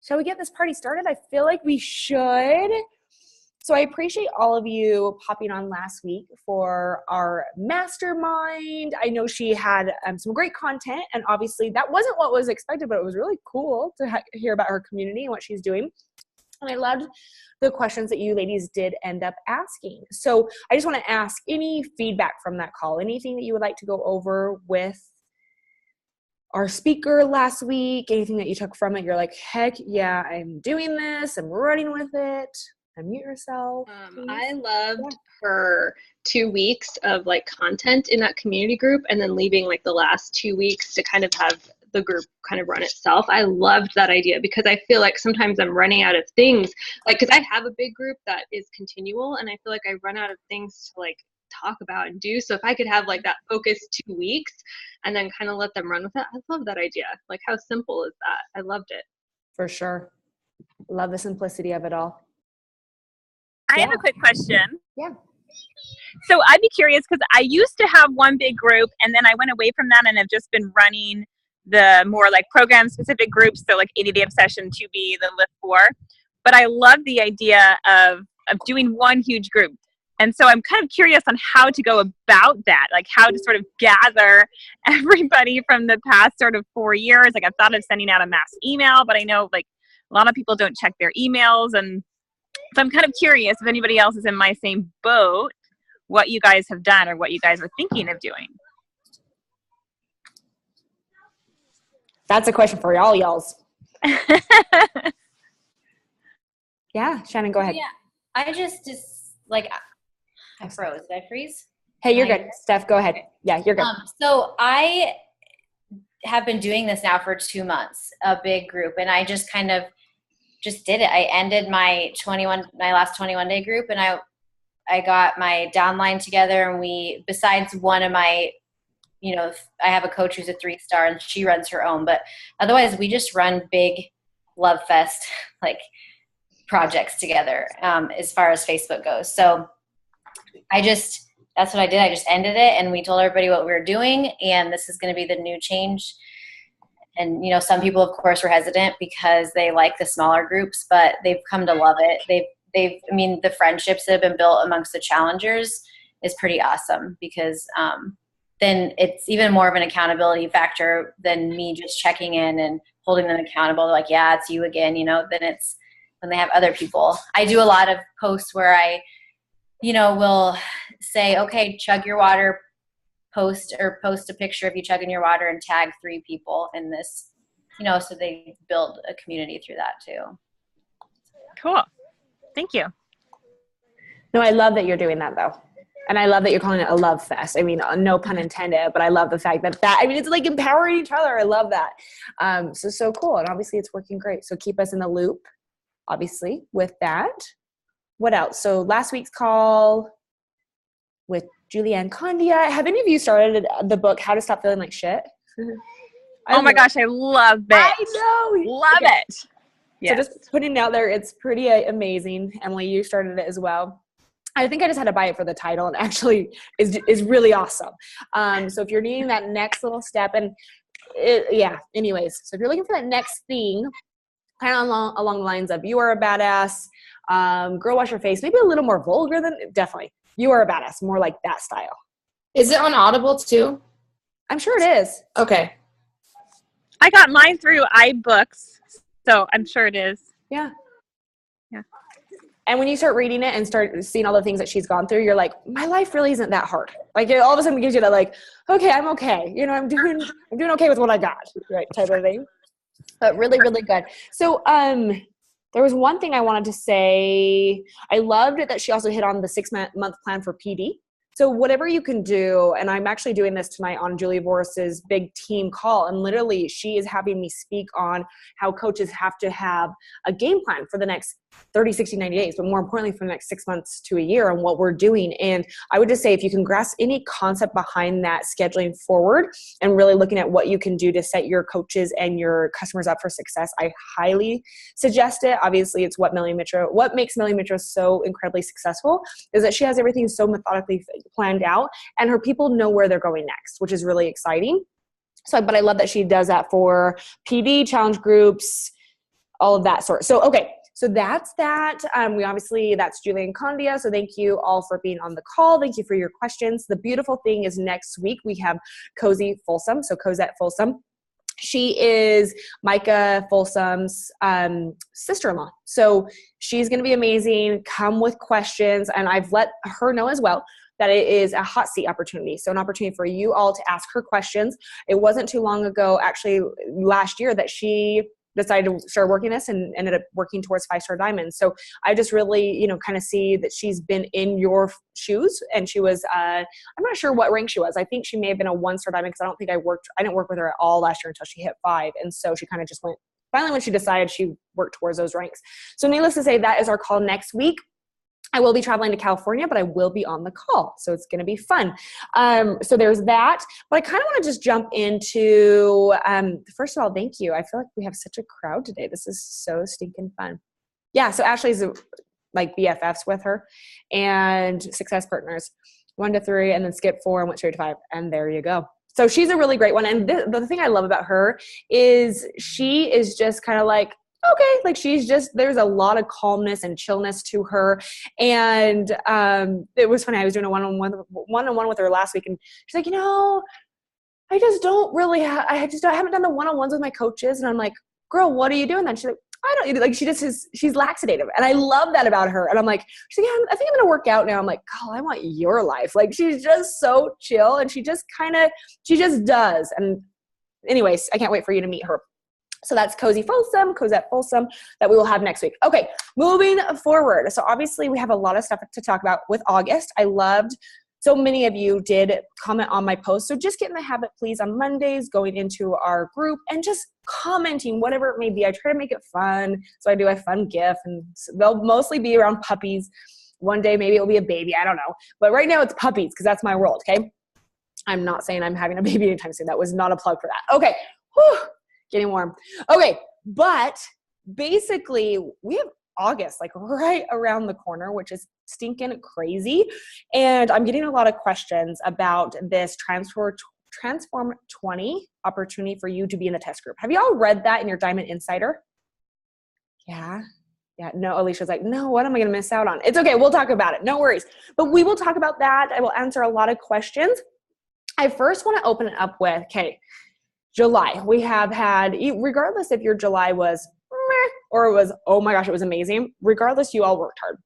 Shall we get this party started? I feel like we should. So I appreciate all of you popping on last week for our mastermind. I know she had some great content, and obviously that wasn't what was expected, but it was really cool to hear about her community and what she's doing. And I loved the questions that you ladies did end up asking. So I just want to ask any feedback from that call, anything that you would like to go over with our speaker last week, anything that you took from it, you're like, heck yeah, I'm doing this, I'm running with it. Unmute yourself. I loved her 2 weeks of like content in that community group, and then leaving like the last 2 weeks to kind of have the group kind of run itself. I loved that idea because I feel like sometimes I'm running out of things, like, because I have a big group that is continual, and I feel like I run out of things to like talk about and do. So if I could have like that focused 2 weeks and then kind of let them run with it, I love that idea. Like, how simple is that? I loved it. For sure. Love the simplicity of it all. I have a quick question. Yeah. So I'd be curious because I used to have one big group, and then I went away from that and have just been running the more like program specific groups. So like 80-day obsession, 2B, the Lift 4. But I love the idea of doing one huge group. And so I'm kind of curious on how to go about that, like how to sort of gather everybody from the past sort of 4 years. Like, I've thought of sending out a mass email, but I know like a lot of people don't check their emails. And so I'm kind of curious if anybody else is in my same boat, what you guys have done or what you guys are thinking of doing. That's a question for y'alls. Yeah, Shannon, go ahead. Yeah, I just like, I froze. Did I freeze? Hey, you're good. Steph, go ahead. Yeah, you're good. So I have been doing this now for 2 months, a big group, and I just kind of just did it. I ended my last 21-day group, and I got my downline together, and we, besides one of my, I have a coach who's a 3-star and she runs her own, but otherwise we just run big love fest like projects together as far as Facebook goes. So that's what I did. I just ended it, and we told everybody what we were doing, and this is going to be the new change. And, some people, of course, were hesitant because they like the smaller groups, but they've come to love it. The friendships that have been built amongst the challengers is pretty awesome because then it's even more of an accountability factor than me just checking in and holding them accountable. They're like, yeah, it's you again, then it's when they have other people. I do a lot of posts where I, will say, okay, chug your water, post a picture of you chugging your water and tag 3 people in this, so they build a community through that too. Cool. Thank you. No, I love that you're doing that though. And I love that you're calling it a love fest. I mean, no pun intended, but I love the fact that it's like empowering each other. I love that. So cool. And obviously it's working great. So keep us in the loop, obviously, with that. What else? So last week's call with Julianne Condia. Have any of you started the book, How to Stop Feeling Like Shit? Oh my gosh, I love it. I know. Love it. Yes. So just putting it out there, it's pretty amazing. Emily, you started it as well. I think I just had to buy it for the title, and actually is really awesome. So if you're needing that next little step, anyways, so if you're looking for that next thing, kind of along the lines of you are a badass, girl wash your face, maybe a little more vulgar than, definitely, you are a badass, more like that style. Is it on Audible too? I'm sure it is. Okay. I got mine through iBooks, so I'm sure it is. Yeah. And when you start reading it and start seeing all the things that she's gone through, you're like, my life really isn't that hard. Like, it all of a sudden gives you that, like, okay, I'm okay. I'm doing okay with what I got, right? Type of thing. But really, really good. So, there was one thing I wanted to say. I loved it that she also hit on the 6-month plan for PD. So whatever you can do, and I'm actually doing this tonight on Julie Boris's big team call, and literally she is having me speak on how coaches have to have a game plan for the next 30, 60, 90 days, but more importantly for the next 6 months to a year on what we're doing. And I would just say if you can grasp any concept behind that scheduling forward and really looking at what you can do to set your coaches and your customers up for success, I highly suggest it. Obviously, it's what makes Melanie Mitro so incredibly successful is that she has everything so methodically planned out, and her people know where they're going next, which is really exciting. So, but I love that she does that for PD, challenge groups, all of that sort. So, okay. So that's that. That's Julian Condia. So thank you all for being on the call. Thank you for your questions. The beautiful thing is next week we have Cozy Folsom. So Cosette Folsom. She is Micah Folsom's sister-in-law. So she's going to be amazing. Come with questions. And I've let her know as well that it is a hot seat opportunity. So an opportunity for you all to ask her questions. It wasn't too long ago, actually last year, that she decided to start working this and ended up working towards 5-star diamonds. So I just really, kind of see that she's been in your shoes, and she was, I'm not sure what rank she was. I think she may have been a 1-star diamond, because I didn't work with her at all last year until she hit 5. And so she kind of just went, finally when she decided, she worked towards those ranks. So needless to say, that is our call next week. I will be traveling to California, but I will be on the call. So it's going to be fun. So there's that. But I kind of want to just jump into, first of all, thank you. I feel like we have such a crowd today. This is so stinking fun. Yeah, so Ashley's like BFFs with her, and success partners, 1 to 3, and then skip 4 and went straight to 5. And there you go. So she's a really great one. And the thing I love about her is she is just kind of like, okay, like there's a lot of calmness and chillness to her. And it was funny. I was doing a one-on-one with her last week, and she's like, I just don't really, I haven't done the one-on-ones with my coaches. And I'm like, girl, what are you doing then? She's like, I don't, like, she's laxative. And I love that about her. And I'm like, she's like, yeah, I think I'm going to work out now. I'm like, oh, I want your life. Like, she's just so chill, and she just does. And anyways, I can't wait for you to meet her. So that's Cosette Folsom, that we will have next week. Okay, moving forward. So obviously we have a lot of stuff to talk about with August. I loved, so many of you did comment on my post. So just get in the habit, please, on Mondays, going into our group and just commenting, whatever it may be. I try to make it fun. So I do a fun GIF, and they'll mostly be around puppies. One day, maybe it'll be a baby. I don't know. But right now it's puppies, because that's my world, okay? I'm not saying I'm having a baby anytime soon. That was not a plug for that. Okay. Whew. Getting warm. Okay, but basically we have August like right around the corner, which is stinking crazy. And I'm getting a lot of questions about this Transform 20 opportunity for you to be in the test group. Have you all read that in your Diamond Insider? Yeah. No, Alicia's like, no, what am I going to miss out on? It's okay. We'll talk about it. No worries. But we will talk about that. I will answer a lot of questions. I first want to open it up with, July. We have had, regardless if your July was meh, or it was, oh my gosh, it was amazing. Regardless, you all worked hard.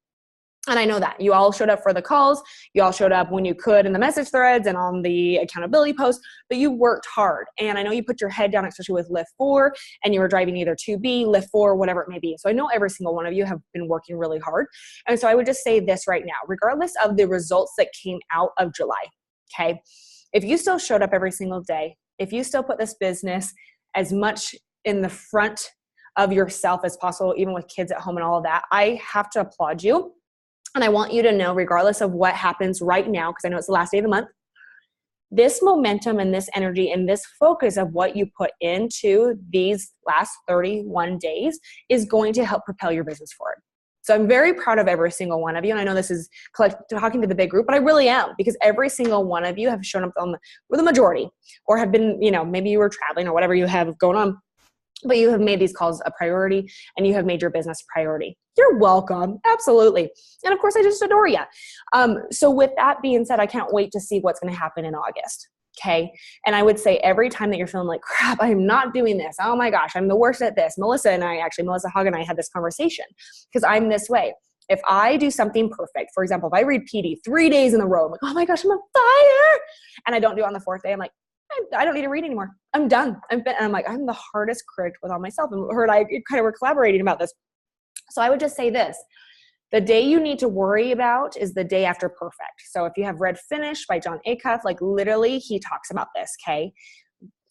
And I know that. You all showed up for the calls. You all showed up when you could in the message threads and on the accountability posts, but you worked hard. And I know you put your head down, especially with Lift 4, and you were driving either 2B, Lift 4, whatever it may be. So I know every single one of you have been working really hard. And so I would just say this right now, regardless of the results that came out of July, okay? If you still showed up every single day, if you still put this business as much in the front of yourself as possible, even with kids at home and all of that, I have to applaud you. And I want you to know, regardless of what happens right now, because I know it's the last day of the month, this momentum and this energy and this focus of what you put into these last 31 days is going to help propel your business forward. So I'm very proud of every single one of you. And I know this is talking to the big group, but I really am, because every single one of you have shown up with the majority, or have been, maybe you were traveling or whatever you have going on, but you have made these calls a priority and you have made your business a priority. You're welcome. Absolutely. And of course, I just adore you. So with that being said, I can't wait to see what's going to happen in August. Okay. And I would say every time that you're feeling like, crap, I'm not doing this. Oh my gosh, I'm the worst at this. Melissa Hogg and I had this conversation, because I'm this way. If I do something perfect, for example, if I read PD 3 days in a row, I'm like, oh my gosh, I'm on fire. And I don't do it on the 4th day. I'm like, I don't need to read anymore. I'm done. And I'm like, I'm the hardest critic with all myself. And her and I kind of were collaborating about this. So I would just say this. The day you need to worry about is the day after perfect. So if you have read Finish by John Acuff, like literally he talks about this, okay?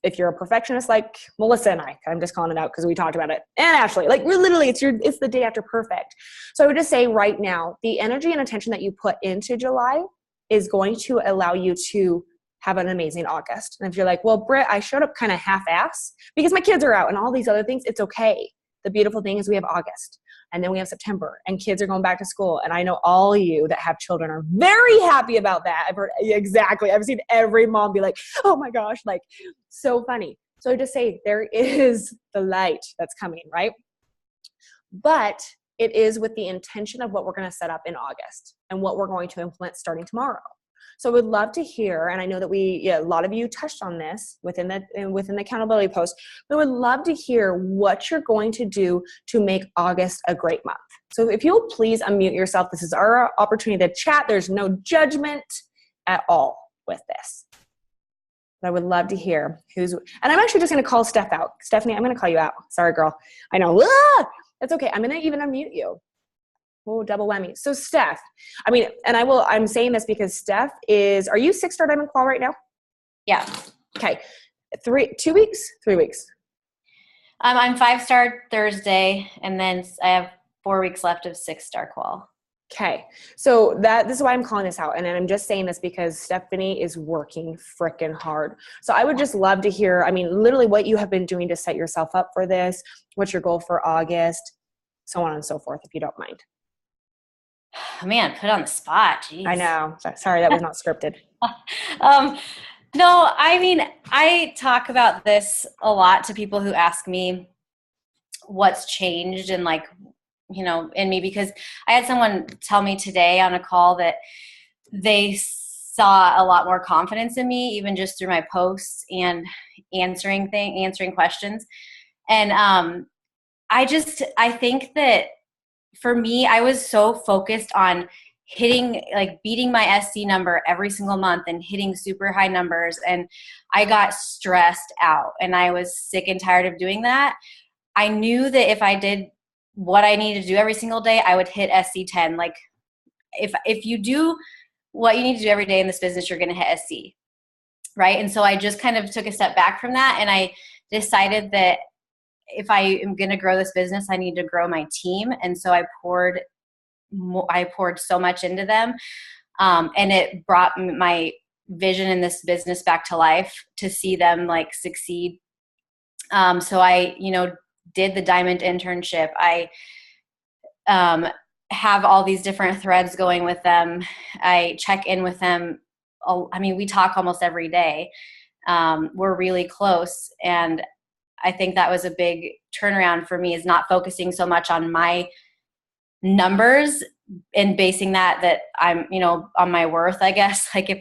If you're a perfectionist like Melissa and I'm just calling it out because we talked about it, and Ashley, like we're literally, it's the day after perfect. So I would just say right now, the energy and attention that you put into July is going to allow you to have an amazing August. And if you're like, well, Britt, I showed up kind of half-ass because my kids are out and all these other things, it's okay. The beautiful thing is we have August. And then we have September, and kids are going back to school. And I know all of you that have children are very happy about that. I've heard exactly. I've seen every mom be like, oh my gosh, like so funny. So just say there is the light that's coming, right? But it is with the intention of what we're going to set up in August and what we're going to implement starting tomorrow. So I would love to hear, and I know that a lot of you touched on this within the accountability post, but I would love to hear what you're going to do to make August a great month. So if you'll please unmute yourself, this is our opportunity to chat. There's no judgment at all with this. But I would love to hear and I'm actually just going to call Steph out. Stephanie, I'm going to call you out. Sorry, girl. I know. That's okay. I'm going to even unmute you. Oh, double whammy. So Steph, I'm saying this because Steph are you 6-star diamond qual right now? Yeah. Okay. 2 weeks? 3 weeks? I'm 5-star Thursday, and then I have 4 weeks left of 6-star qual. Okay. So this is why I'm calling this out. And I'm just saying this because Stephanie is working freaking hard. So I would just love to hear, literally what you have been doing to set yourself up for this. What's your goal for August? So on and so forth, if you don't mind. Man, put on the spot. Jeez. I know. Sorry, that was not scripted. No, I talk about this a lot to people who ask me what's changed and in me, because I had someone tell me today on a call that they saw a lot more confidence in me, even just through my posts and answering questions. And I think that for me, I was so focused on beating my SC number every single month and hitting super high numbers. And I got stressed out and I was sick and tired of doing that. I knew that if I did what I needed to do every single day, I would hit SC10. Like if you do what you need to do every day in this business, you're going to hit SC. Right. And so I just kind of took a step back from that. And I decided that if I am going to grow this business, I need to grow my team. And so I poured so much into them. And it brought my vision in this business back to life to see them succeed. So I, did the diamond internship. I have all these different threads going with them. I check in with them. We talk almost every day. We're really close. And I think that was a big turnaround for me, is not focusing so much on my numbers and basing that I'm, on my worth, I guess. If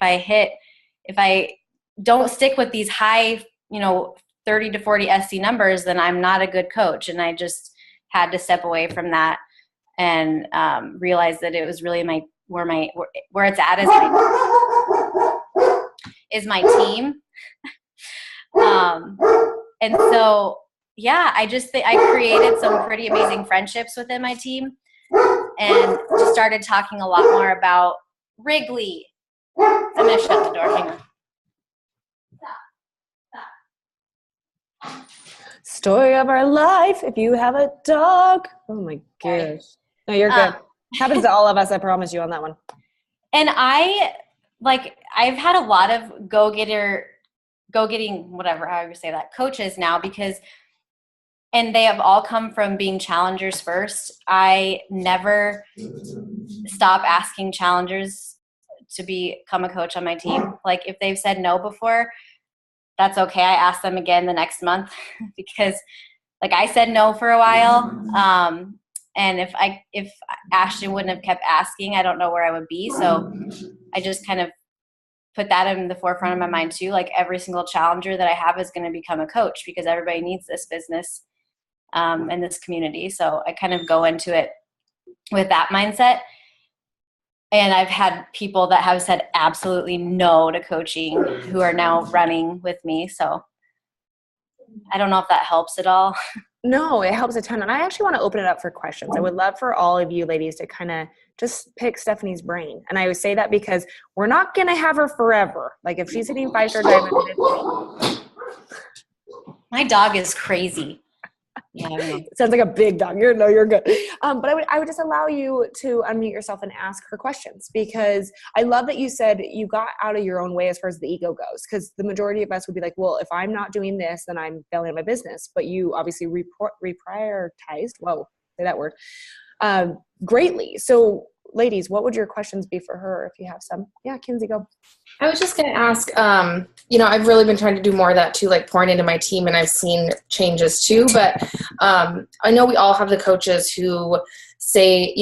I don't stick with these high, 30 to 40 SC numbers, then I'm not a good coach. And I just had to step away from that and realize that it was really where it's at is my team. And so, yeah, I created some pretty amazing friendships within my team and just started talking a lot more about Wrigley. I'm going to shut the door. Hang on. Story of our life. If you have a dog. Oh my gosh. No, you're good. Happens to all of us. I promise you on that one. And I've had a lot of go-getting, whatever, how you say that, coaches now, and they have all come from being challengers first. I never stop asking challengers to become a coach on my team. If they've said no before, that's okay. I ask them again the next month because I said no for a while. And if Ashton wouldn't have kept asking, I don't know where I would be. So I just kind of put that in the forefront of my mind too. Every single challenger that I have is going to become a coach because everybody needs this business and this community. So I kind of go into it with that mindset. And I've had people that have said absolutely no to coaching who are now running with me. So I don't know if that helps at all. No, it helps a ton. And I actually want to open it up for questions. I would love for all of you ladies to kind of just pick Stephanie's brain. And I would say that because we're not going to have her forever. If she's hitting 5-star diamond. My dog is crazy. Yeah, it sounds like a big dog. You're good. But I would just allow you to unmute yourself and ask her questions, because I love that you said you got out of your own way as far as the ego goes. Because the majority of us would be like, well, if I'm not doing this, then I'm failing at my business. But you obviously reprioritized. Whoa, say that word. Greatly. So ladies, what would your questions be for her if you have some? Yeah, Kinsey, go. I was just going to ask, I've really been trying to do more of that too, like pouring into my team, and I've seen changes too. But I know we all have the coaches who say,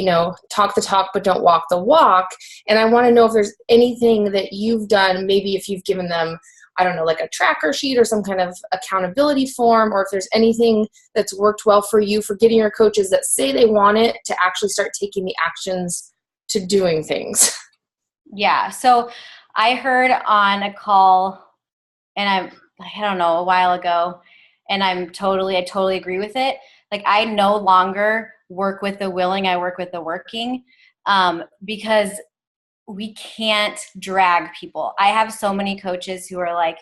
talk the talk, but don't walk the walk. And I want to know if there's anything that you've done, maybe if you've given them, I don't know, like a tracker sheet or some kind of accountability form, or if there's anything that's worked well for you for getting your coaches that say they want it to actually start taking the actions to doing things. Yeah. So I heard on a call, and I don't know, a while ago, and I totally agree with it. Like, I no longer work with the willing, I work with the working, because we can't drag people. I have so many coaches who are like,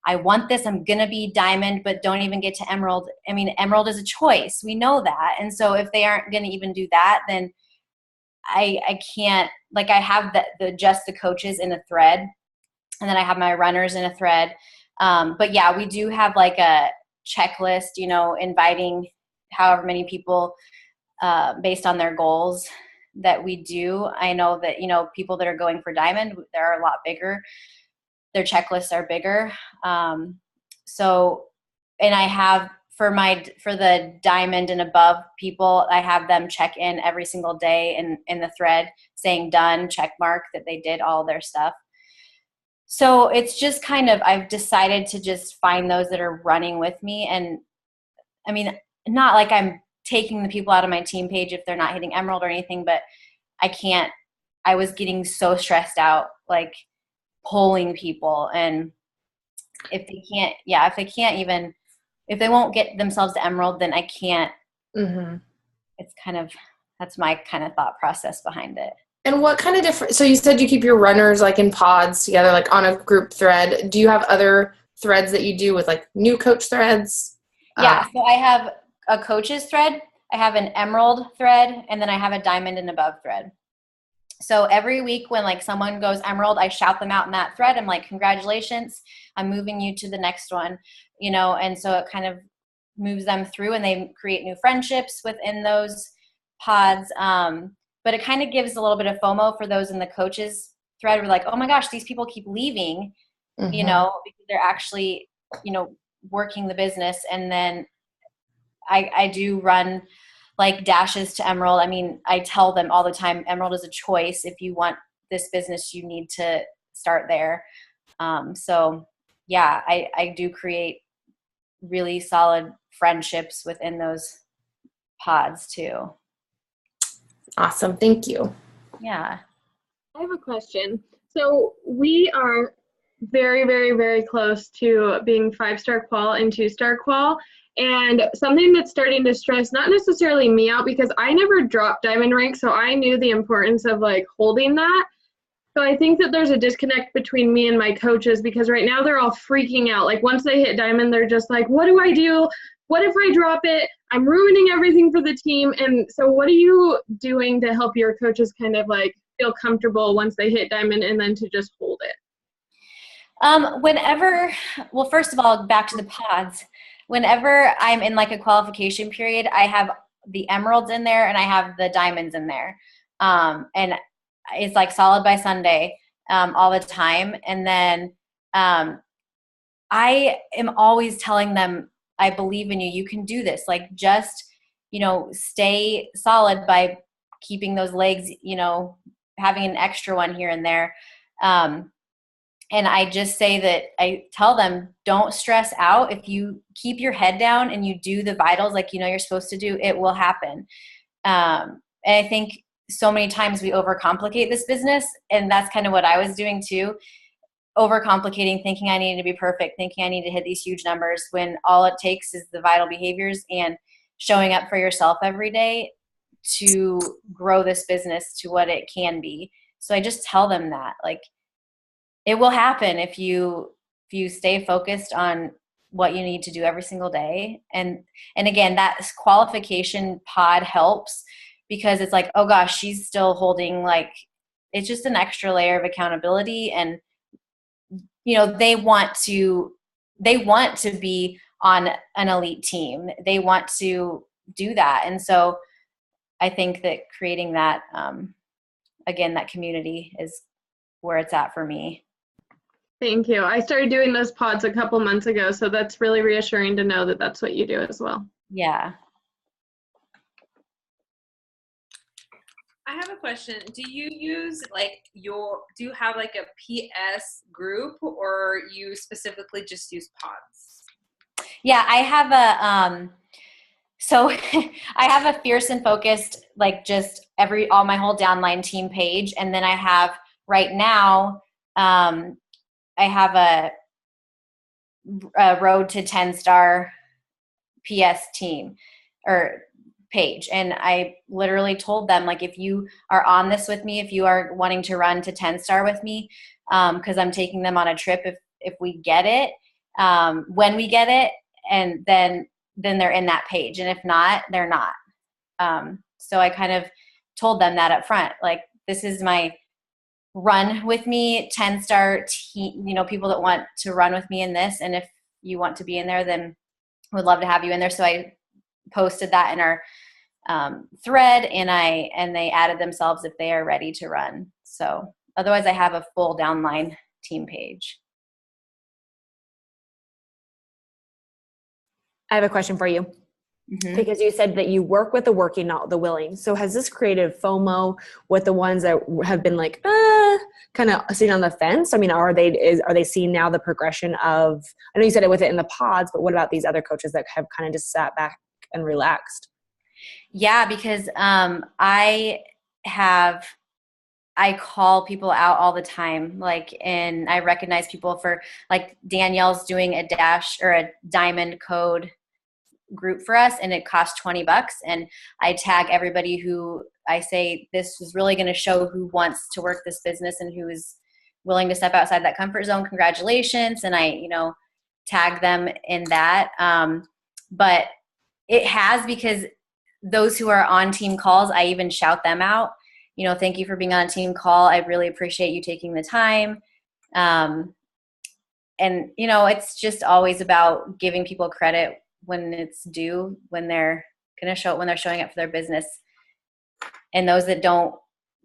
I want this, I'm going to be diamond, but don't even get to emerald. I mean, emerald is a choice. We know that. And so if they aren't going to even do that, then I can't, like, I have just the coaches in a thread, and then I have my runners in a thread. But yeah, we do have like a checklist, inviting however many people based on their goals that we do. I know that, people that are going for diamond, they're a lot bigger. Their checklists are bigger. And I have for the diamond and above people, I have them check in every single day in the thread saying done, check mark that they did all their stuff. So it's just kind of, I've decided to just find those that are running with me. And I mean, not like I'm taking the people out of my team page if they're not hitting emerald or anything, but I was getting so stressed out, like polling people. And if they won't get themselves to emerald, then I can't. Mm-hmm. That's my kind of thought process behind it. And what kind of different, so you said you keep your runners like in pods together, like on a group thread. Do you have other threads that you do with like new coach threads? Yeah, so I have a coach's thread, I have an emerald thread, and then I have a diamond and above thread. So every week when like someone goes emerald, I shout them out in that thread. I'm like, congratulations, I'm moving you to the next one, and so it kind of moves them through, and they create new friendships within those pods. But it kind of gives a little bit of FOMO for those in the coaches thread. We're like, oh my gosh, these people keep leaving, Mm-hmm. because they're actually, working the business. And then I do run like dashes to emerald. I mean, I tell them all the time, emerald is a choice. If you want this business, you need to start there. So yeah, I do create really solid friendships within those pods too. Awesome. Thank you. Yeah. I have a question. So we are very, very, very close to being 5-star qual and 2-star qual. And something that's starting to stress, not necessarily me out, because I never dropped diamond rank, so I knew the importance of like holding that. So I think that there's a disconnect between me and my coaches, because right now they're all freaking out. Like once they hit diamond, they're just like, what do I do? What if I drop it? I'm ruining everything for the team. And so what are you doing to help your coaches kind of like feel comfortable once they hit diamond and then to just hold it? Well, first of all, back to the pods. Whenever I'm in like a qualification period, I have the emeralds in there and I have the diamonds in there. And it's like solid by Sunday, all the time. And then, I am always telling them, I believe in you. You can do this. Like just, stay solid by keeping those legs, having an extra one here and there. And I just say that I tell them, don't stress out. If you keep your head down and you do the vitals like you're supposed to do, it will happen. And I think so many times we overcomplicate this business, and that's kind of what I was doing too. Overcomplicating, thinking I needed to be perfect, thinking I need to hit these huge numbers, when all it takes is the vital behaviors and showing up for yourself every day to grow this business to what it can be. So I just tell them that, like, it will happen if you stay focused on what you need to do every single day. And again, that qualification pod helps, because it's like, oh gosh, she's still holding, like, it's just an extra layer of accountability. And they want to be on an elite team. They want to do that. And so I think that creating that again, that community is where it's at for me. Thank you. I started doing those pods a couple months ago, so that's really reassuring to know that that's what you do as well. Yeah. I have a question. Do you use do you have like a PS group, or you specifically just use pods? Yeah, I have so I have a fierce and focused, like just all my whole downline team page. And then I have right now, I have a road to 10-star PS team or page. And I literally told them, like, if you are on this with me, if you are wanting to run to 10-star with me, because I'm taking them on a trip if we get it, when we get it, and then they're in that page. And if not, they're not. So I kind of told them that up front, like, this is my run with me 10-star team, people that want to run with me in this. And if you want to be in there, then would love to have you in there. So I posted that in our thread, and they added themselves if they are ready to run. So otherwise I have a full downline team page. I have a question for you. Mm-hmm. Because you said that you work with the working, not the willing. So has this created FOMO with the ones that have been like, kind of sitting on the fence? I mean, are they seeing now the progression of, I know you said it with it in the pods, but what about these other coaches that have kind of just sat back and relaxed? Yeah, because I call people out all the time, and I recognize people for, like, Danielle's doing a dash or a diamond code group for us, and it costs $20, and I tag everybody who I say this is really going to show who wants to work this business and who is willing to step outside that comfort zone. Congratulations. And I tag them in that, but it has, because those who are on team calls, I even shout them out, thank you for being on a team call, I really appreciate you taking the time. And it's just always about giving people credit when it's due, when they're showing up for their business. And those that don't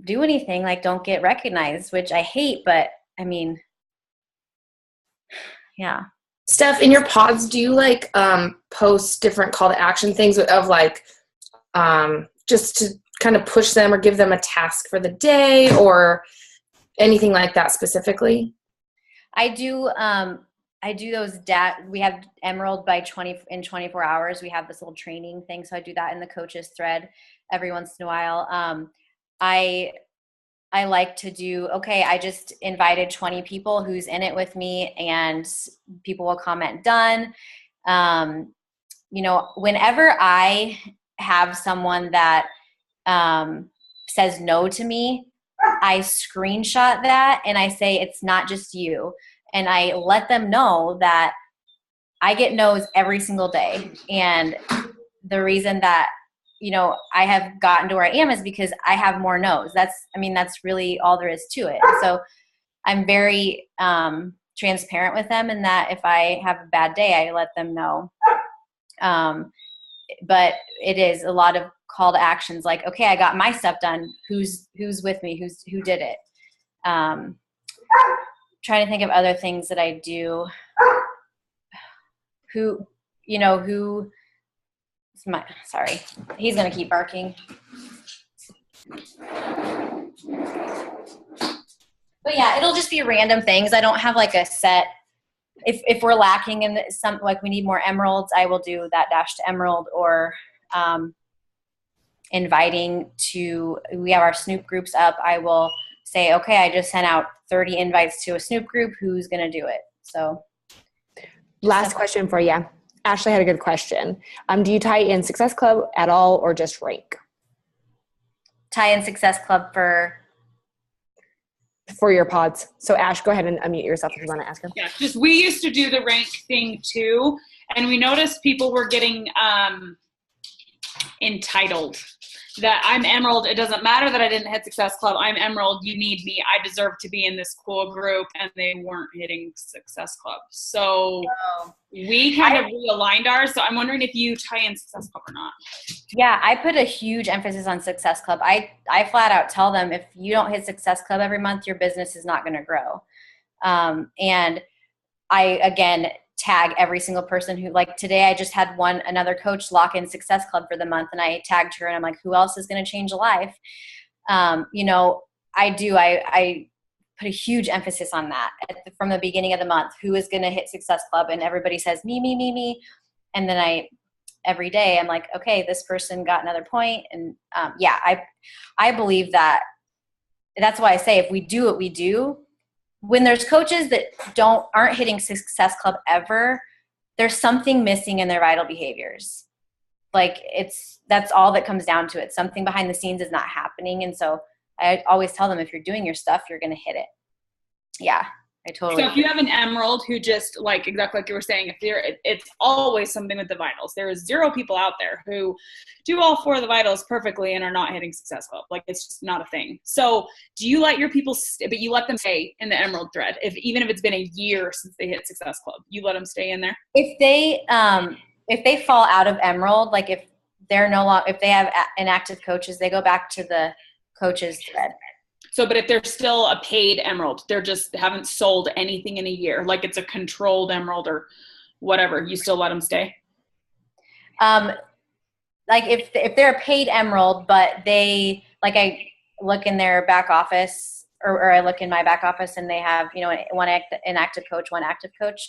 do anything, don't get recognized, which I hate, but I mean, yeah. Steph, in your pods, do you post different call to action things of just to kind of push them or give them a task for the day or anything like that specifically? I do those we have Emerald in 24 hours. We have this little training thing. So I do that in the coaches thread every once in a while. I like to do, okay, I just invited 20 people who's in it with me, and people will comment done. Whenever I have someone that says no to me, I screenshot that and I say, it's not just you. And I let them know that I get no's every single day. And the reason that, I have gotten to where I am is because I have more no's. That's really all there is to it. So I'm very transparent with them in that if I have a bad day, I let them know. But it is a lot of call to actions, like, okay, I got my stuff done. Who's with me? Who did it? Trying to think of other things that I do. Sorry, he's going to keep barking. But yeah, it'll just be random things. I don't have a set. If we're lacking in some, we need more emeralds, I will do that dash to emerald, or inviting to, we have our Snoop groups up. I will say, okay, I just sent out 30 invites to a Snoop group. Who's going to do it? So last question for you. Ashley had a good question. Do you tie in Success Club at all, or just rank? Tie in Success Club for your pods. So Ash, go ahead and unmute yourself if you want to ask her. Yeah, just we used to do the rank thing too, and we noticed people were getting entitled. that I'm Emerald. It doesn't matter that I didn't hit Success Club. I'm Emerald. You need me. I deserve to be in this cool group. And they weren't hitting Success Club. So we kind of realigned ours. So I'm wondering if you tie in Success Club or not. Yeah, I put a huge emphasis on Success Club. I flat out tell them, if you don't hit Success Club every month, your business is not going to grow. And I, again, tag every single person who, like today I just had another coach lock in Success Club for the month, and I tagged her and I'm like, who else is going to change a life? I put a huge emphasis on that from the beginning of the month, who is going to hit Success Club, and everybody says me. And then every day I'm like, okay, this person got another point. And I believe that's why I say, if we do what we do, when there's coaches that aren't hitting Success Club ever, there's something missing in their vital behaviors. Like that's all that comes down to it. Something behind the scenes is not happening. And so I always tell them, if you're doing your stuff, you're going to hit it. Yeah, I totally. So if you have an Emerald who just, like, exactly like you were saying, it's always something with the vitals. There is 0 people out there who do all 4 of the vitals perfectly and are not hitting Success Club. Like, it's just not a thing. So do you let your people but you let them stay in the Emerald thread, even if it's been a year since they hit Success Club? You let them stay in there? If they fall out of Emerald, like if they're if they have inactive coaches, they go back to the coaches thread. So, but if they're still a paid Emerald, they're just haven't sold anything in a year, like it's a controlled Emerald or whatever, you still let them stay? Like if they're a paid Emerald, but they, like, I look in their back office or I look in my back office and they have, one inactive coach, one active coach,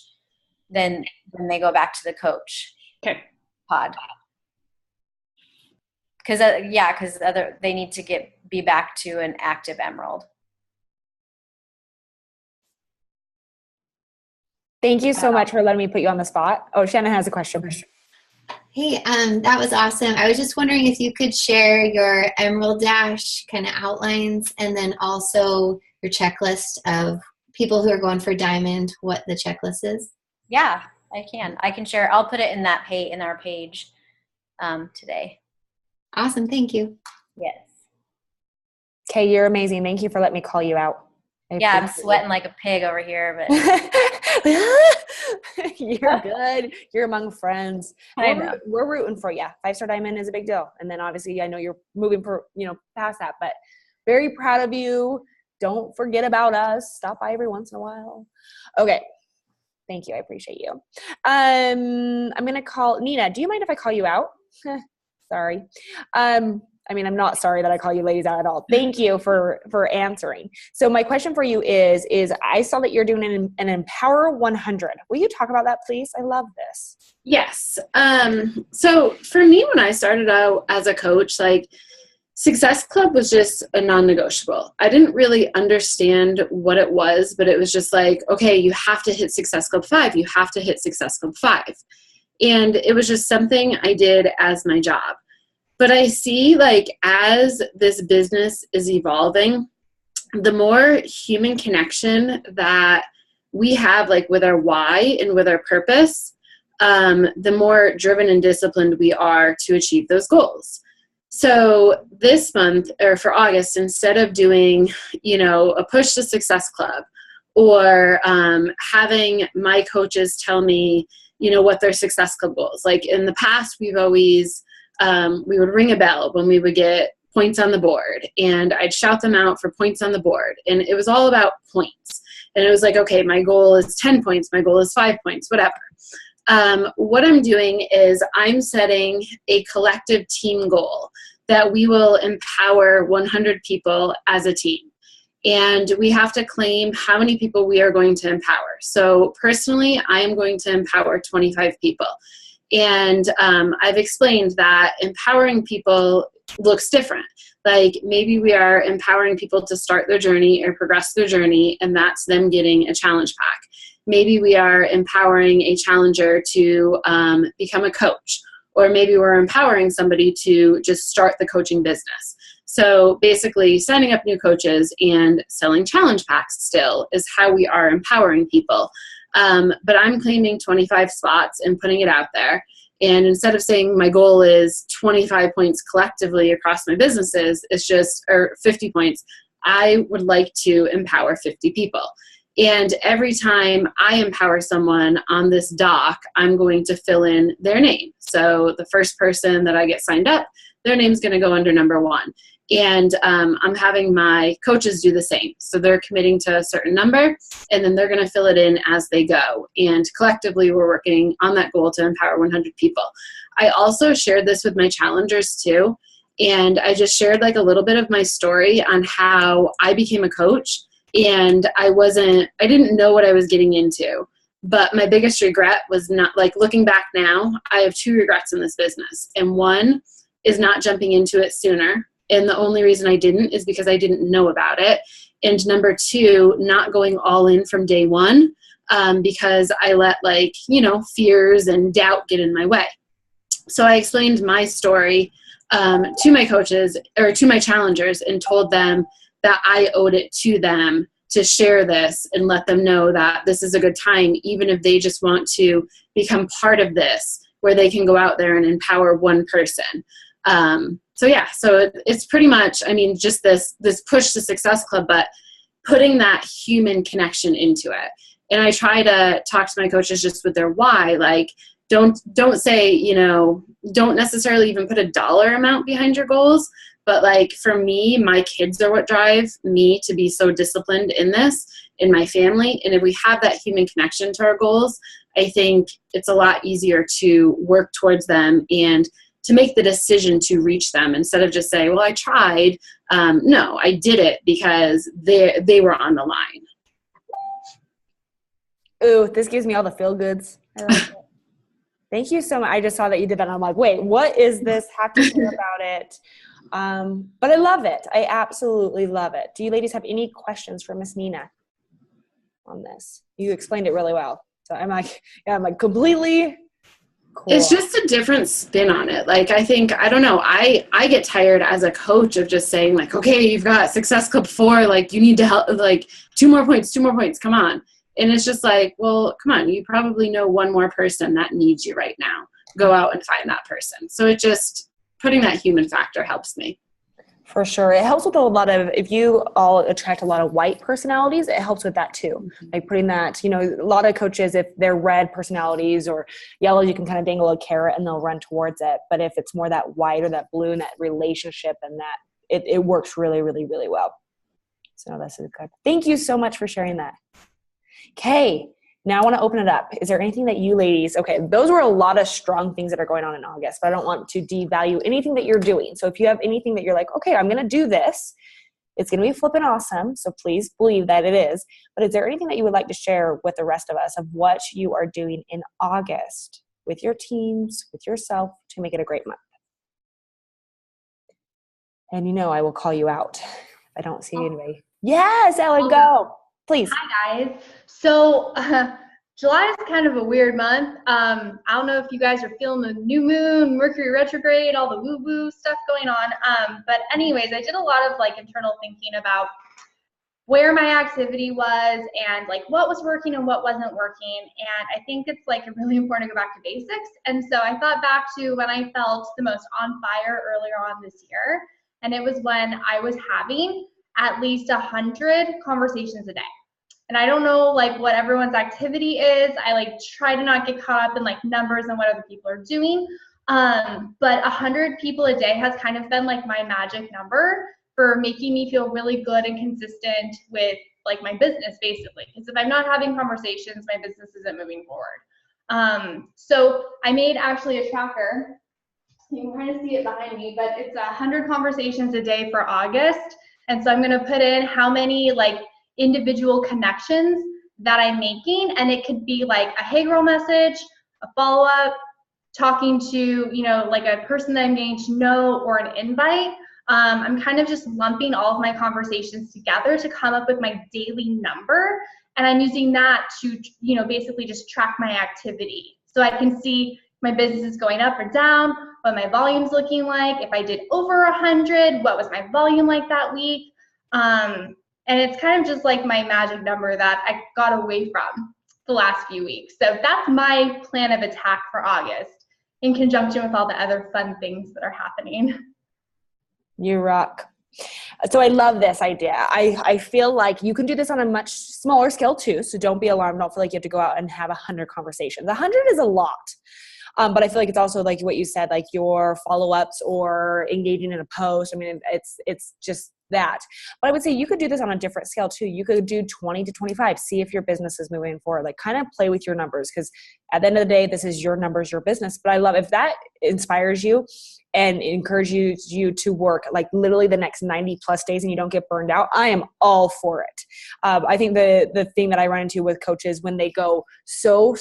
then they go back to the coach pod. Because they need to be back to an active Emerald. Thank you so much for letting me put you on the spot. Oh, Shannon has a question. Hey, that was awesome. I was just wondering if you could share your Emerald Dash kind of outlines, and then also your checklist of people who are going for Diamond, what the checklist is. Yeah, I can share. I'll put it in our page today. Awesome. Thank you. Yes. Okay, you're amazing. Thank you for letting me call you out. I'm sweating like a pig over here, but you're good. You're among friends. I know. We're rooting for you. 5-star Diamond is a big deal. And then obviously I know you're moving past that, but very proud of you. Don't forget about us. Stop by every once in a while. Okay. Thank you. I appreciate you. I'm going to call Nina. Do you mind if I call you out? Sorry. I'm not sorry that I call you ladies out at all. Thank you for answering. So my question for you is I saw that you're doing an Empower 100. Will you talk about that, please? I love this. Yes. So for me, when I started out as a coach, like, Success Club was just a non-negotiable. I didn't really understand what it was, but it was just like, okay, you have to hit Success Club 5. You have to hit Success Club 5. And it was just something I did as my job. But I see, like, as this business is evolving, the more human connection that we have, like, with our why and with our purpose, the more driven and disciplined we are to achieve those goals. So this month, or for August, instead of doing, a push to Success Club or having my coaches tell me, what their Success Club goals. Like, in the past, we've always, we would ring a bell when we would get points on the board, and I'd shout them out for points on the board. And it was all about points. And it was like, okay, my goal is 10 points. My goal is 5 points, whatever. What I'm doing is I'm setting a collective team goal that we will empower 100 people as a team. And we have to claim how many people we are going to empower. So personally, I am going to empower 25 people. And I've explained that empowering people looks different. Like, maybe we are empowering people to start their journey or progress their journey, and that's them getting a challenge pack. Maybe we are empowering a challenger to become a coach, or maybe we're empowering somebody to just start the coaching business. So basically, signing up new coaches and selling challenge packs still is how we are empowering people. But I'm claiming 25 spots and putting it out there. And instead of saying my goal is 25 points collectively across my businesses, it's just, or 50 points, I would like to empower 50 people. And every time I empower someone on this doc, I'm going to fill in their name. So the first person that I get signed up, their name's going to go under number 1. And I'm having my coaches do the same. So they're committing to a certain number, and then they're going to fill it in as they go. And collectively, we're working on that goal to empower 100 people. I also shared this with my challengers too. And I just shared like a little bit of my story on how I became a coach, and I didn't know what I was getting into. But my biggest regret was not, like, looking back now, I have 2 regrets in this business. And one is not jumping into it sooner. And the only reason I didn't is because I didn't know about it. And number 2, not going all in from day one, because I let, like, fears and doubt get in my way. So I explained my story to my coaches, or to my challengers, and told them that I owed it to them to share this and let them know that this is a good time, even if they just want to become part of this, where they can go out there and empower one person. So it's pretty much, just this push to Success Club, but putting that human connection into it. And I try to talk to my coaches just with their why, like, don't say, don't necessarily even put a dollar amount behind your goals. But, like, for me, my kids are what drive me to be so disciplined in this, in my family. And if we have that human connection to our goals, I think it's a lot easier to work towards them and to make the decision to reach them, instead of just saying, well, I tried. No, I did it because they were on the line. Ooh, this gives me all the feel goods. I like it. Thank you so much. I just saw that you did that. And I'm like, wait, what is this? Have to hear about it. But I love it. I absolutely love it. Do you ladies have any questions for Miss Nina on this? You explained it really well. So I'm like completely cool. It's just a different spin on it. Like, I think, I don't know, I get tired as a coach of just saying, like, okay, you've got Success Club 4, like, you need to help, like, 2 more points, come on. And it's just like, well, come on, you probably know one more person that needs you right now. Go out and find that person. So it just, putting that human factor helps me. For sure. It helps with a lot of, if you all attract a lot of white personalities, it helps with that too. Mm-hmm. Like putting that, a lot of coaches, if they're red personalities or yellow, you can kind of dangle a carrot and they'll run towards it. But if it's more that white or that blue and that relationship, and that it works really, really, really well. So that's good. Thank you so much for sharing that. Okay. Now I want to open it up. Is there anything that you ladies, okay, those were a lot of strong things that are going on in August, but I don't want to devalue anything that you're doing. So if you have anything that you're like, okay, I'm going to do this, it's going to be flipping awesome. So please believe that it is. But is there anything that you would like to share with the rest of us of what you are doing in August with your teams, with yourself, to make it a great month? And I will call you out if I don't see anybody. Yes, Ellen, go. Please. Hi, guys. So July is kind of a weird month. I don't know if you guys are feeling the new moon, Mercury retrograde, all the woo-woo stuff going on. But anyways, I did a lot of internal thinking about where my activity was and what was working and what wasn't working. And I think it's really important to go back to basics. And so I thought back to when I felt the most on fire earlier on this year. And it was when I was having at least 100 conversations a day. And I don't know what everyone's activity is. I try to not get caught up in numbers and what other people are doing. But 100 people a day has kind of been my magic number for making me feel really good and consistent with my business, basically. Because if I'm not having conversations, my business isn't moving forward. So I made actually a tracker. You can kind of see it behind me, but it's 100 conversations a day for August. And so I'm going to put in how many individual connections that I'm making. And it could be a hey girl message, a follow-up, talking to, a person that I'm getting to know, or an invite. I'm kind of just lumping all of my conversations together to come up with my daily number. And I'm using that to, basically just track my activity. So I can see my business is going up or down, what my volume's looking like. If I did over 100, what was my volume like that week? And it's kind of just my magic number that I got away from the last few weeks. So that's my plan of attack for August. in conjunction with all the other fun things that are happening. You rock. So I love this idea. I feel like you can do this on a much smaller scale too. So don't be alarmed. Don't feel like you have to go out and have 100 conversations. 100 is a lot. But I feel like it's also like what you said, like your follow-ups or engaging in a post. I mean, it's just that. But I would say you could do this on a different scale too. You could do 20 to 25, see if your business is moving forward, like kind of play with your numbers, because at the end of the day, this is your numbers, your business. But I love if that inspires you and encourages you to work like literally the next 90 plus days and you don't get burned out, I am all for it. I think the thing that I run into with coaches when they go so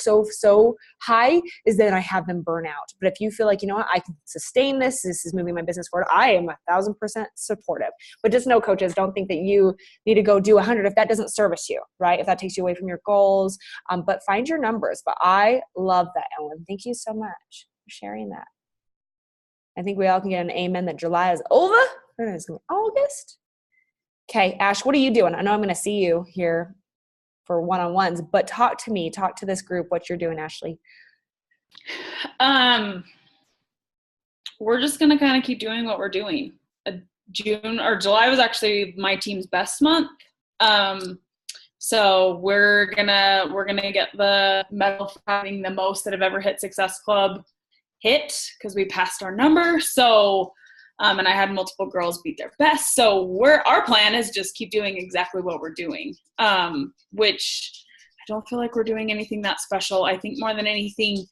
high is then I have them burn out. But if you feel like, you know what, I can sustain this, this is moving my business forward, I am 1,000% supportive. But just know, coaches, don't think that you need to go do 100 if that doesn't service you, right? If that takes you away from your goals, but find your numbers. But I love that, Ellen. Thank you so much for sharing that. I think we all can get an amen that July is over and it's August. Okay, Ash, what are you doing? I know I'm going to see you here for one-on-ones, but talk to me, talk to this group, what you're doing, Ashley. We're just going to kind of keep doing what we're doing. June or July was actually my team's best month. So we're gonna get the medal for having the most that have ever hit Success Club hit, because we passed our number. So and I had multiple girls beat their best. So our plan is just keep doing exactly what we're doing, which I don't feel like we're doing anything that special. I think more than anything,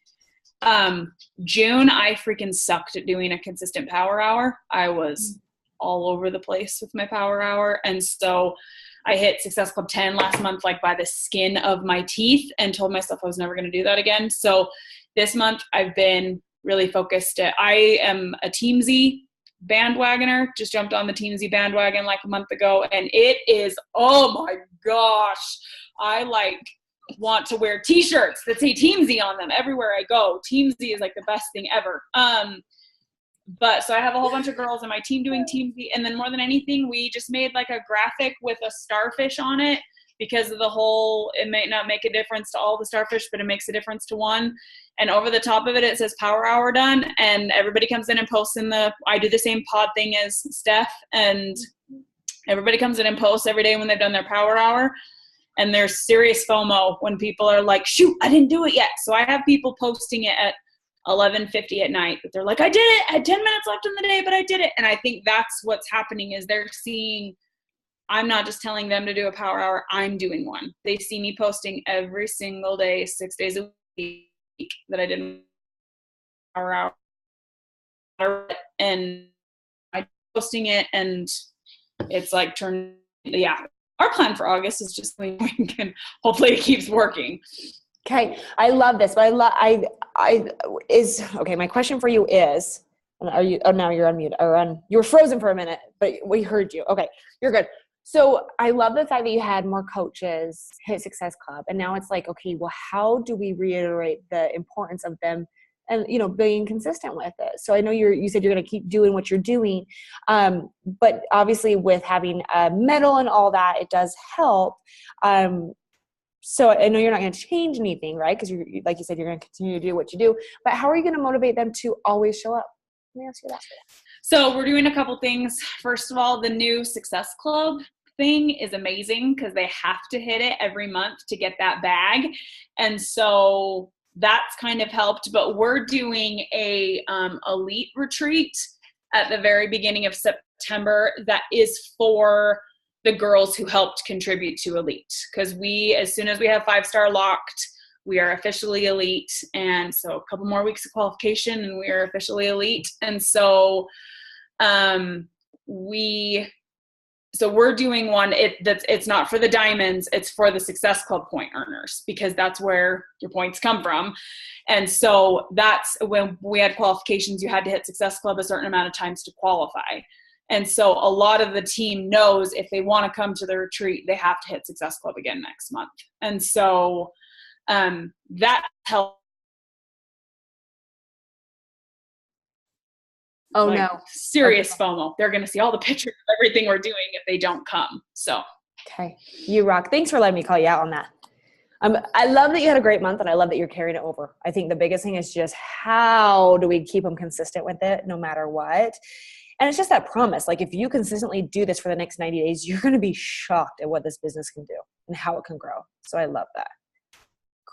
June, I freaking sucked at doing a consistent power hour. I was all over the place with my power hour. And so I hit Success Club 10 last month, like by the skin of my teeth, and told myself I was never going to do that again. So this month I've been really focused. I am a Team Z bandwagoner, just jumped on the Team Z bandwagon like a month ago. And it is, oh my gosh, I want to wear t-shirts that say Team Z on them everywhere I go. Team Z is like the best thing ever. But so I have a whole bunch of girls on my team doing Team Z. And then more than anything, we just made like a graphic with a starfish on it, because of the whole, it may not make a difference to all the starfish, but it makes a difference to one. And over the top of it, it says power hour done. And everybody comes in and posts I do the same pod thing as Steph, and everybody comes in and posts every day when they've done their power hour. And there's serious FOMO when people are like, shoot, I didn't do it yet. So I have people posting it at 11:50 at night, but they're like, I did it. I had 10 minutes left in the day, but I did it. And I think that's what's happening, is they're seeing, I'm not just telling them to do a power hour, I'm doing one. They see me posting every single day, 6 days a week, that I did a power hour, and I'm posting it, and it's like our plan for August is just and hopefully it keeps working. Okay, I love this, but okay. My question for you is, are you? Oh, now you're on mute. You were frozen for a minute, but we heard you. Okay, you're good. So I love the fact that you had more coaches hit Success Club, and now it's like, okay, well, how do we reiterate the importance of them, and being consistent with it? So I know you said you're going to keep doing what you're doing, but obviously with having a medal and all that, it does help. So I know you're not going to change anything, right? Because like you said, you're going to continue to do what you do. But how are you going to motivate them to always show up? Let me ask you that. So we're doing a couple things. First of all, the new Success Club thing is amazing, because they have to hit it every month to get that bag. And so that's kind of helped. But we're doing a elite retreat at the very beginning of September that is for the girls who helped contribute to elite, because as soon as we have 5-star locked, we are officially elite. And so a couple more weeks of qualification and we are officially elite. And so we're doing one. It's not for the diamonds, it's for the Success Club point earners, because that's where your points come from. And so that's when we had qualifications, you had to hit Success Club a certain amount of times to qualify. And so a lot of the team knows if they want to come to the retreat, they have to hit Success Club again next month. And so that helps. Oh, no. Serious FOMO. They're going to see all the pictures of everything we're doing if they don't come. So. Okay. You rock. Thanks for letting me call you out on that. I love that you had a great month, and I love that you're carrying it over. I think the biggest thing is just how do we keep them consistent with it no matter what? And it's just that promise. Like if you consistently do this for the next 90 days, you're going to be shocked at what this business can do and how it can grow. So I love that.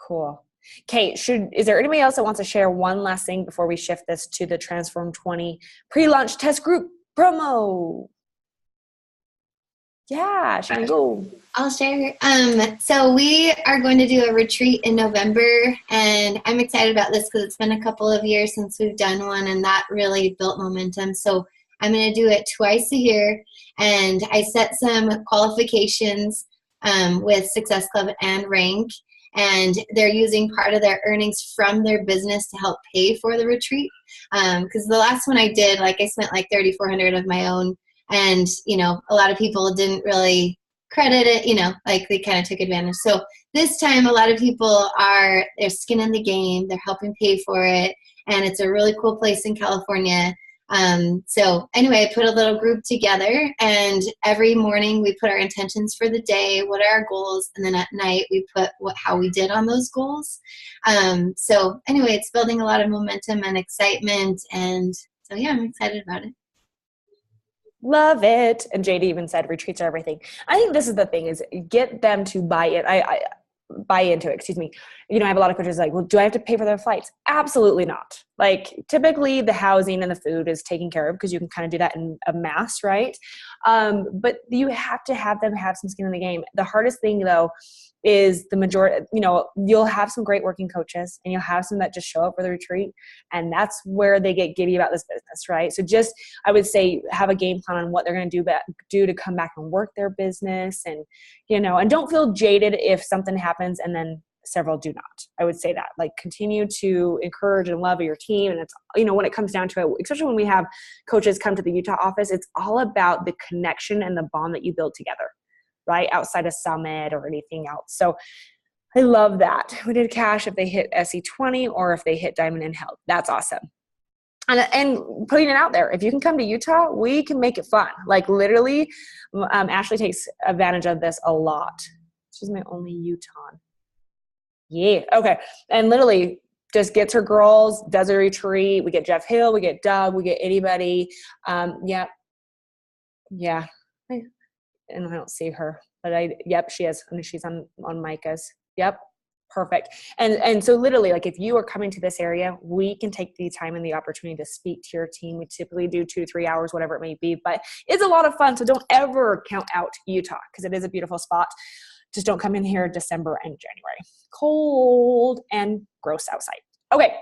Cool. Kate, is there anybody else that wants to share one last thing before we shift this to the Transform 20 pre-launch test group promo? Yeah, Shannon, go. I'll share. So we are going to do a retreat in November, and I'm excited about this because it's been a couple of years since we've done one, and that really built momentum. So I'm going to do it twice a year, and I set some qualifications with Success Club and Rank, and they're using part of their earnings from their business to help pay for the retreat. Because the last one I did, like I spent like $3,400 of my own, and a lot of people didn't really credit it, like they kind of took advantage. So this time a lot of people they're skin in the game, they're helping pay for it, and it's a really cool place in California. So anyway, I put a little group together, and every morning we put our intentions for the day, what are our goals, and then at night we put how we did on those goals. So anyway, it's building a lot of momentum and excitement, and so yeah, I'm excited about it. Love it. And JD even said retreats are everything. I think this is the thing, is get them to buy it. I buy into it, excuse me. I have a lot of coaches like, well, do I have to pay for their flights? Absolutely not. Like typically the housing and the food is taken care of because you can kind of do that in a mass, right? But you have to have them have some skin in the game. The hardest thing though is the majority, you'll have some great working coaches and you'll have some that just show up for the retreat, and that's where they get giddy about this business, right? So just, I would say, have a game plan on what they're going to do to come back and work their business, and and don't feel jaded if something happens and then several do not. I would say that, like, continue to encourage and love your team. And it's, when it comes down to it, especially when we have coaches come to the Utah office, it's all about the connection and the bond that you build together, right? Outside of Summit or anything else. So I love that. We did cash if they hit SE20 or if they hit Diamond in Health. That's awesome. And putting it out there, if you can come to Utah, we can make it fun. Like literally, Ashley takes advantage of this a lot. She's my only Utah. Yeah. Okay. And literally just gets her girls, does a retreat. We get Jeff Hill, we get Doug, we get anybody. Yeah. And I don't see her, but yep, she is. And she's on Micah's. Yep. Perfect. And so literally, like, if you are coming to this area, we can take the time and the opportunity to speak to your team. We typically do 2 to 3 hours, whatever it may be, but it's a lot of fun. So don't ever count out Utah, because it is a beautiful spot. Just don't come in here December and January. Cold and gross outside. Okay.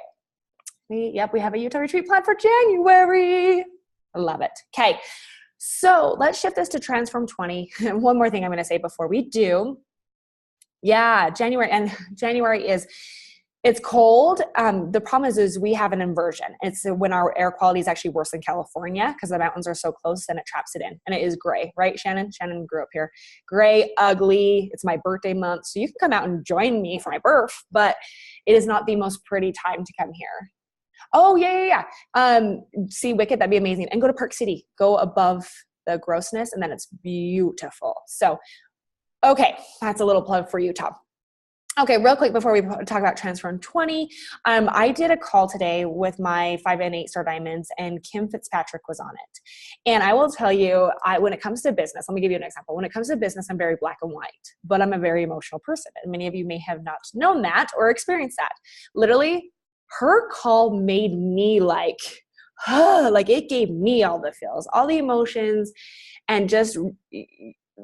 We have a Utah retreat planned for January. I love it. Okay. So let's shift this to Transform 20. One more thing I'm going to say before we do. Yeah, January. And January it's cold. The problem is we have an inversion. It's when our air quality is actually worse in California because the mountains are so close and it traps it in. And it is gray, right, Shannon? Shannon grew up here. Gray, ugly. It's my birthday month. So you can come out and join me for my birth, but it is not the most pretty time to come here. Oh, yeah. See Wicked, that'd be amazing. And go to Park City. Go above the grossness, and then it's beautiful. So, okay, that's a little plug for Utah. Okay, real quick before we talk about Transform 20, I did a call today with my 5 and 8 star diamonds, and Kim Fitzpatrick was on it. And I will tell you, when it comes to business, let me give you an example. When it comes to business, I'm very black and white, but I'm a very emotional person. And many of you may have not known that or experienced that. Literally, her call made me like it gave me all the feels, all the emotions, and just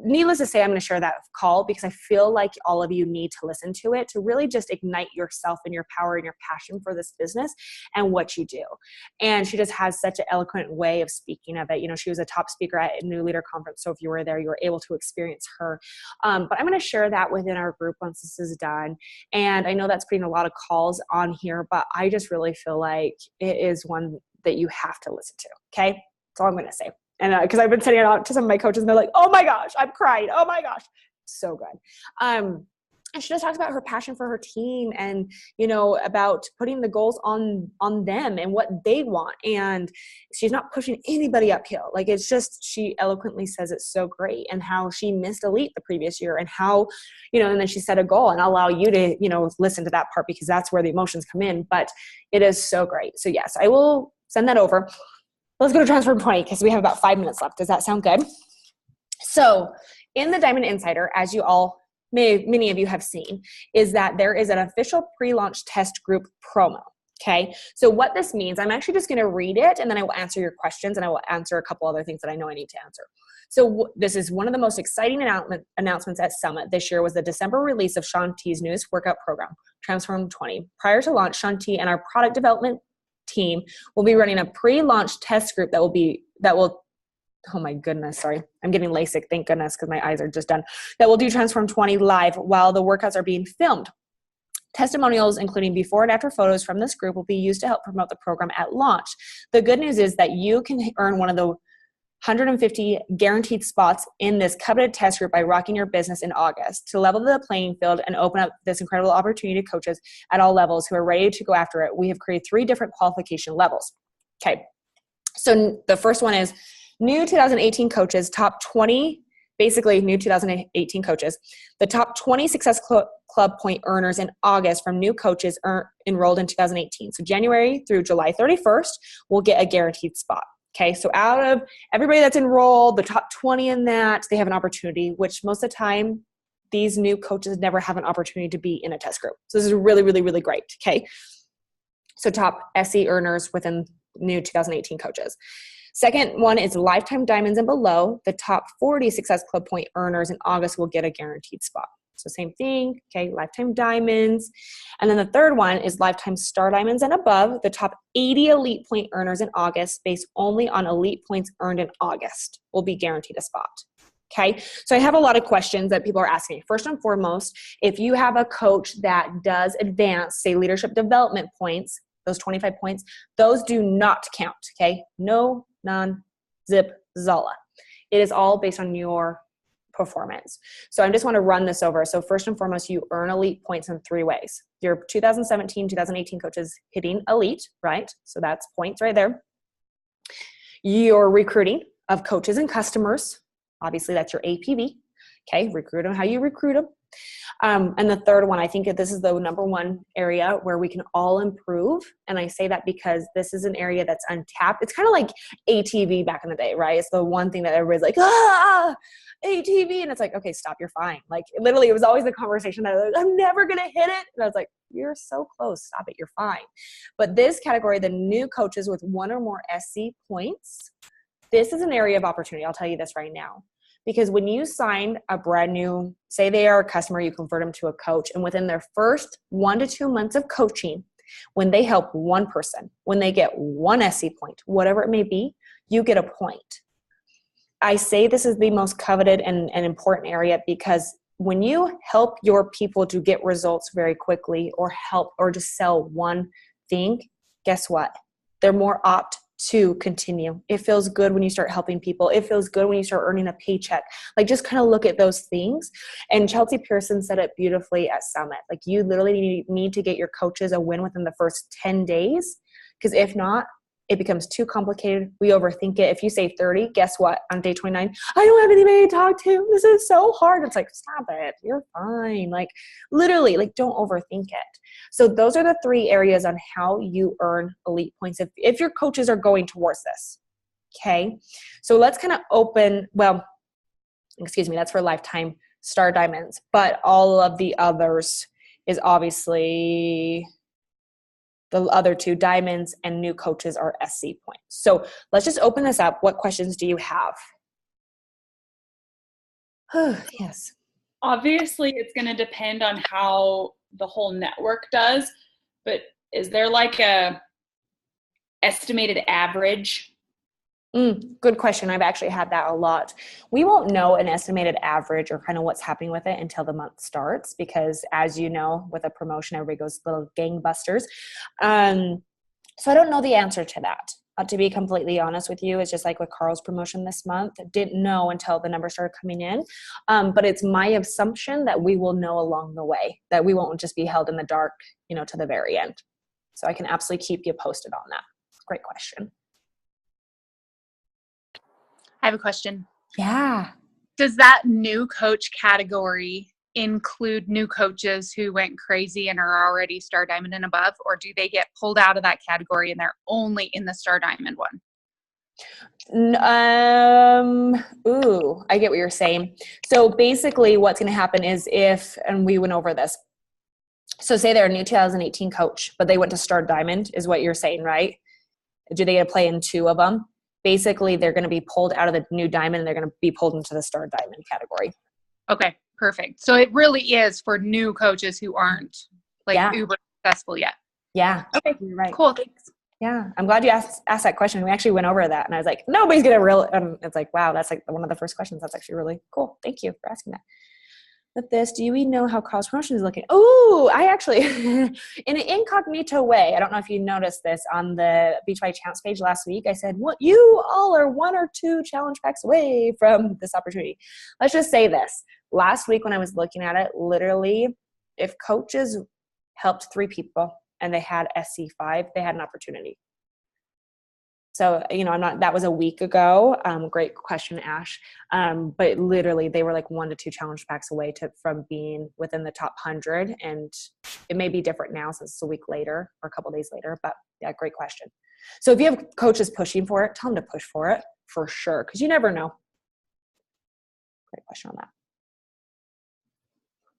needless to say, I'm going to share that call because I feel like all of you need to listen to it to really just ignite yourself and your power and your passion for this business and what you do. And she just has such an eloquent way of speaking of it. She was a top speaker at a New Leader Conference. So if you were there, you were able to experience her. But I'm going to share that within our group once this is done. And I know that's putting a lot of calls on here, but I just really feel like it is one that you have to listen to. Okay. That's all I'm going to say. And because I've been sending it out to some of my coaches and they're like, oh my gosh, I'm crying. Oh my gosh. So good. And she just talks about her passion for her team and, you know, about putting the goals on them and what they want. And she's not pushing anybody uphill. Like, it's just, she eloquently says it's so great, and how she missed elite the previous year, and how, you know, and then she set a goal, and I'll allow you to, you know, listen to that part because that's where the emotions come in, but it is so great. So yes, I will send that over. Let's go to Transform 20 because we have about 5 minutes left. Does that sound good? So in the Diamond Insider, as you all many of you have seen, is that there is an official pre-launch test group promo. Okay. So what this means, I'm actually just going to read it, and then I will answer your questions, and I will answer a couple other things that I know I need to answer. So this is one of the most exciting announcements at Summit this year was the December release of Shanti's newest workout program, Transform 20. Prior to launch, Shanti and our product development team will be running a pre-launch test group that will oh my goodness, sorry. I'm getting LASIK, thank goodness, because my eyes are just done. That will do Transform 20 live while the workouts are being filmed. Testimonials, including before and after photos from this group, will be used to help promote the program at launch. The good news is that you can earn one of the 150 guaranteed spots in this coveted test group by rocking your business in August. To level the playing field and open up this incredible opportunity to coaches at all levels who are ready to go after it, we have created 3 different qualification levels. Okay, so the first one is new 2018 coaches, top 20, basically new 2018 coaches. The top 20 Success Club point earners in August from new coaches enrolled in 2018. So January through July 31st will get a guaranteed spot. Okay, so out of everybody that's enrolled, the top 20 in that, they have an opportunity, which most of the time, these new coaches never have an opportunity to be in a test group. So this is really, really, really great. Okay, so top SE earners within new 2018 coaches. Second one is lifetime diamonds and below. The top 40 Success Club point earners in August will get a guaranteed spot. So same thing, okay, lifetime diamonds. And then the third one is lifetime star diamonds and above. The top 80 elite point earners in August, based only on elite points earned in August, will be guaranteed a spot. Okay, so I have a lot of questions that people are asking. First and foremost, if you have a coach that does advance, say, leadership development points, those 25 points, those do not count, okay? No, none, zip, zala. It is all based on your performance. So I just want to run this over. So first and foremost, you earn elite points in 3 ways. Your 2017, 2018 coaches hitting elite, right? So that's points right there. Your recruiting of coaches and customers. Obviously, that's your APV. Okay, recruit them how you recruit them. And the third one, I think that this is the number one area where we can all improve. And I say that because this is an area that's untapped. It's kind of like ATV back in the day, right? It's the one thing that everybody's like, ATV. And it's like, okay, stop, you're fine. Like literally, it was always the conversation that like, I'm never going to hit it. And I was like, you're so close, stop it, you're fine. But this category, the new coaches with 1 or more SC points, this is an area of opportunity. I'll tell you this right now. Because when you sign a brand new, say they are a customer, you convert them to a coach, and within their first 1 to 2 months of coaching, when they help one person, when they get 1 SC point, whatever it may be, you get a point. I say this is the most coveted and important area because when you help your people to get results very quickly or help or just sell one thing, guess what? They're more apt to continue. It feels good when you start helping people. It feels good when you start earning a paycheck. Like just kind of look at those things. And Chelsea Pearson said it beautifully at Summit. Like you literally need to get your coaches a win within the first 10 days. Because if not, it becomes too complicated. We overthink it. If you say 30, guess what? On day 29, I don't have anybody to talk to. This is so hard. It's like, stop it. You're fine. Like literally, like don't overthink it. So those are the 3 areas on how you earn elite points if your coaches are going towards this. Okay. So let's kind of open, that's for lifetime star diamonds, but all of the others is obviously the other 2 diamonds and new coaches are SC points. So let's just open this up. What questions do you have? Yes. Obviously, it's going to depend on how the whole network does, but is there like a estimated average? Good question. I've actually had that a lot. We won't know an estimated average or kind of what's happening with it until the month starts because as you know, with a promotion, everybody goes little gangbusters. So I don't know the answer to that. To be completely honest with you, it's just like with Carl's promotion this month. Didn't know until the numbers started coming in. But it's my assumption that we will know along the way, that we won't just be held in the dark, to the very end. So I can absolutely keep you posted on that. Great question. I have a question. Yeah. Does that new coach category include new coaches who went crazy and are already Star Diamond and above, or do they get pulled out of that category and they're only in the Star Diamond one? I get what you're saying. So basically what's going to happen is and we went over this. So say they're a new 2018 coach, but they went to Star Diamond is what you're saying, right? Do they get to play in 2 of them? Basically, they're going to be pulled out of the new Diamond and they're going to be pulled into the Star Diamond category. Okay, perfect. So it really is for new coaches who aren't uber successful yet. Yeah. Okay, you're right. Cool, thanks. Yeah, I'm glad you asked that question. We actually went over that, and I was like, nobody's going to it's like, wow, that's like one of the first questions. That's actually really cool. Thank you for asking that. With this, do we know how Carl's promotion is looking? Oh, I actually, in an incognito way, I don't know if you noticed this on the Beachbody Champs page last week, I said, well, you all are 1 or 2 challenge packs away from this opportunity. Let's just say this. Last week when I was looking at it, literally, if coaches helped 3 people and they had SC5, they had an opportunity. So, that was a week ago. Great question, Ash. But literally they were like 1 to 2 challenge packs away from being within the top 100. And it may be different now since it's a week later or a couple days later, but yeah, great question. So if you have coaches pushing for it, tell them to push for it for sure. Cause you never know. Great question on that.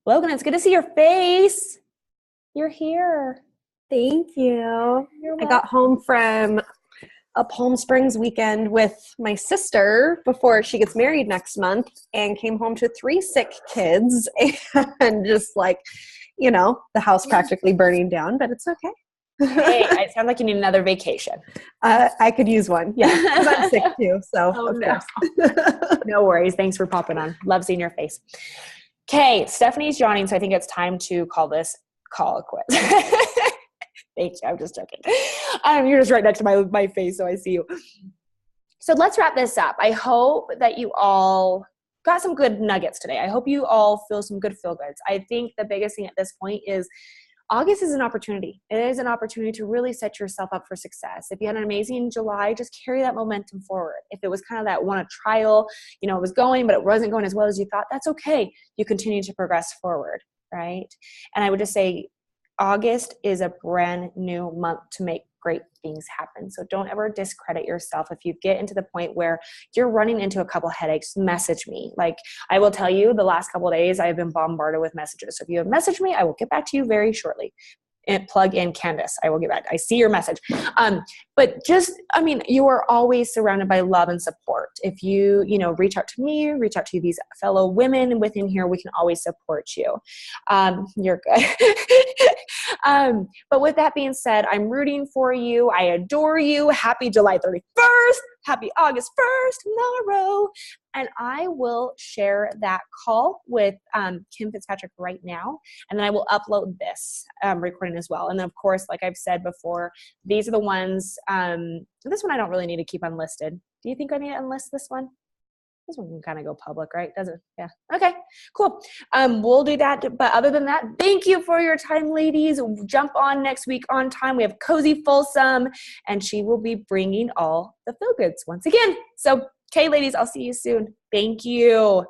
Logan, it's good to see your face. You're here. Thank you. I got home from a Palm Springs weekend with my sister before she gets married next month and came home to 3 sick kids and just the house practically burning down, but it's okay. Hey, it sounds like you need another vacation. I could use one. Yeah, because I'm sick too. So of course. No worries. Thanks for popping on. Love seeing your face. Okay, Stephanie's yawning, so I think it's time to call it quits. Thank you. I'm just joking. You're just right next to my face, so I see you. So let's wrap this up. I hope that you all got some good nuggets today. I hope you all feel some good feel-goods. I think the biggest thing at this point is August is an opportunity. It is an opportunity to really set yourself up for success. If you had an amazing July, just carry that momentum forward. If it was kind of that one trial, it was going, but it wasn't going as well as you thought, that's okay. You continue to progress forward, right? And I would just say, August is a brand new month to make great things happen. So don't ever discredit yourself. If you get into the point where you're running into a couple headaches, message me. Like I will tell you, the last couple of days I've been bombarded with messages. So if you have messaged me, I will get back to you very shortly. And plug in Candace. I will get back. I see your message. But you are always surrounded by love and support. If you, reach out to me, reach out to these fellow women within here, we can always support you. You're good. But with that being said, I'm rooting for you. I adore you. Happy July 31st. Happy August 1st tomorrow. And I will share that call with Kim Fitzpatrick right now. And then I will upload this recording as well. And then, of course, like I've said before, these are the ones, this one I don't really need to keep unlisted. Do you think I need to unlist this one? This one can kind of go public, right? Does it? Yeah. Okay, cool. We'll do that. But other than that, thank you for your time, ladies. Jump on next week on time. We have Cozy Folsom, and she will be bringing all the feel-goods once again. So, okay, ladies, I'll see you soon. Thank you.